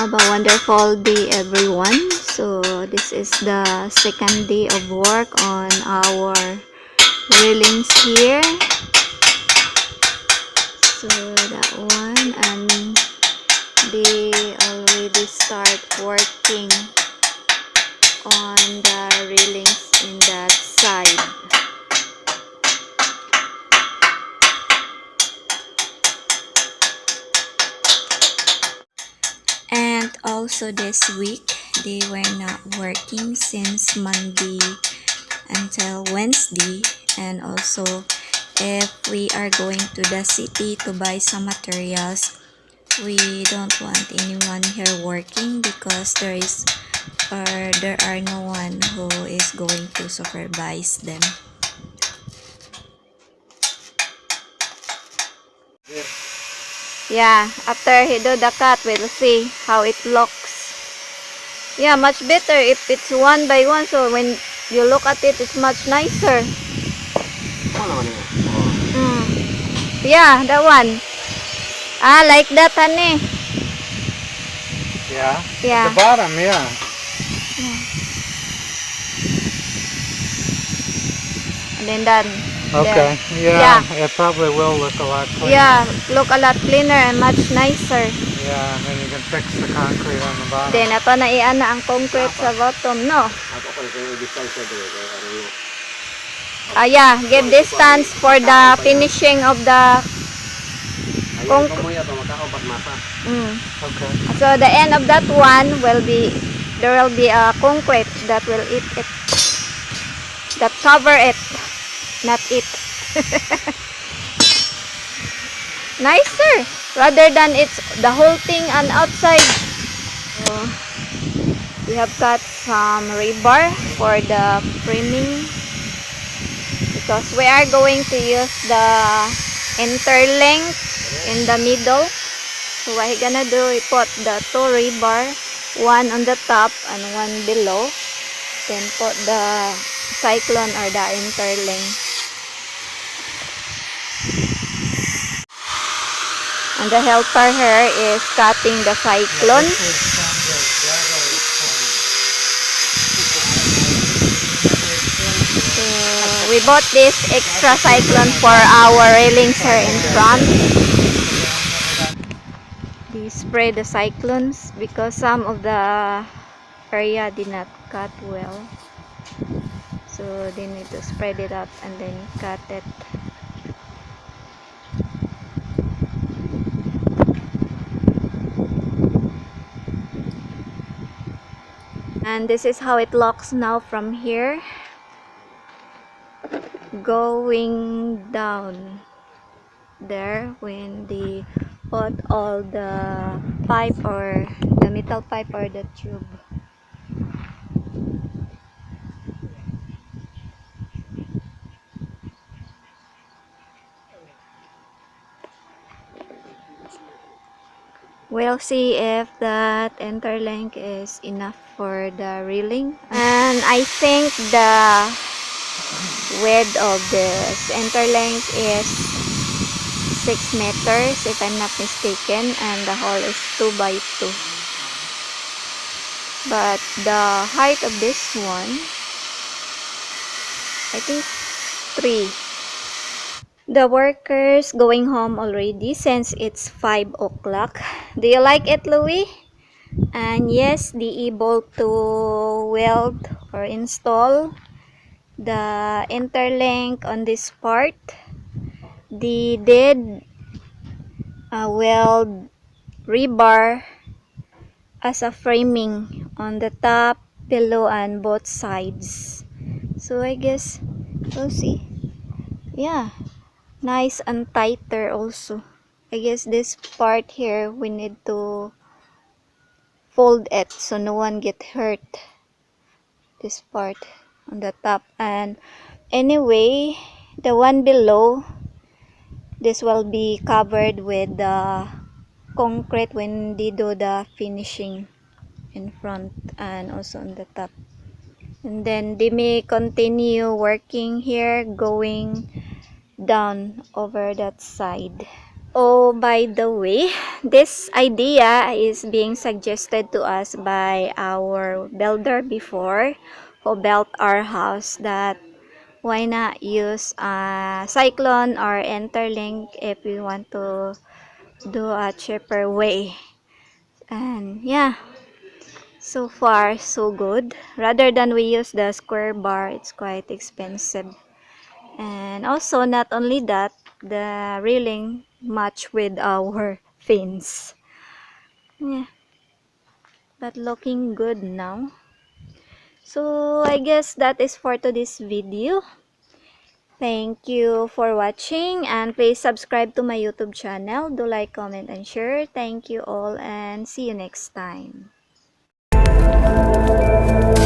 Have a wonderful day, everyone. So this is the second day of work on our railings here. So that one, and they already start working on the railings in that side. And also this week they were not working since Monday until Wednesday. And also if we are going to the city to buy some materials, we don't want anyone here working because there are no one who is going to supervise them. Yeah, after he do the cut, we'll see how it looks. Yeah, much better if it's one by one, so when you look at it, it's much nicer. Yeah, that one. Ah, like that, honey. Yeah? Yeah. At the bottom, yeah. And then done. Okay. Yeah, it probably will look a lot cleaner. Yeah, look a lot cleaner and much nicer. Yeah, and then you can fix the concrete on the bottom. Then, ato na iana ang concrete sa bottom, no? Yeah, give distance for the finishing of the concrete. Okay. So the end of that one will be, there will be a concrete that will eat it, that cover it, not it. Nicer rather than it's the whole thing on outside. So we have got some rebar for the framing because we are going to use the interlink in the middle. So what we're gonna do, we put the two rebar, one on the top and one below, then put the cyclone or the interlink. And the helper here is cutting the cyclone. So we bought this extra cyclone for our railings here in front. They spray the cyclones because some of the area did not cut well. So they need to spread it out and then cut it. And this is how it looks now from here, going down there when they put all the pipe or the metal pipe or the tube. We'll see if that interlink is enough for the railing. And I think the width of this interlink is 6 meters if I'm not mistaken, and the hole is 2 by 2. But the height of this one, I think 3. The workers going home already since it's 5 o'clock. Do you like it, Louis? And yes, they able to weld or install the interlink on this part. They did weld rebar as a framing on the top, below, and both sides. So I guess we'll see. Yeah, nice and tighter also. I guess this part here we need to fold it so no one get hurt. This part on the top, and anyway the one below, this will be covered with the concrete when they do the finishing in front and also on the top. And then they may continue working here going down over that side. Oh, by the way, this idea is being suggested to us by our builder before, who built our house, that why not use a cyclone or interlink if we want to do a cheaper way. And yeah, so far so good. Rather than we use the square bar, it's quite expensive. And also, not only that, the railing match with our fins. Yeah, but looking good now. So I guess that is for today's video. Thank you for watching, and please subscribe to my YouTube channel. Do like, comment, and share. Thank you all, and see you next time.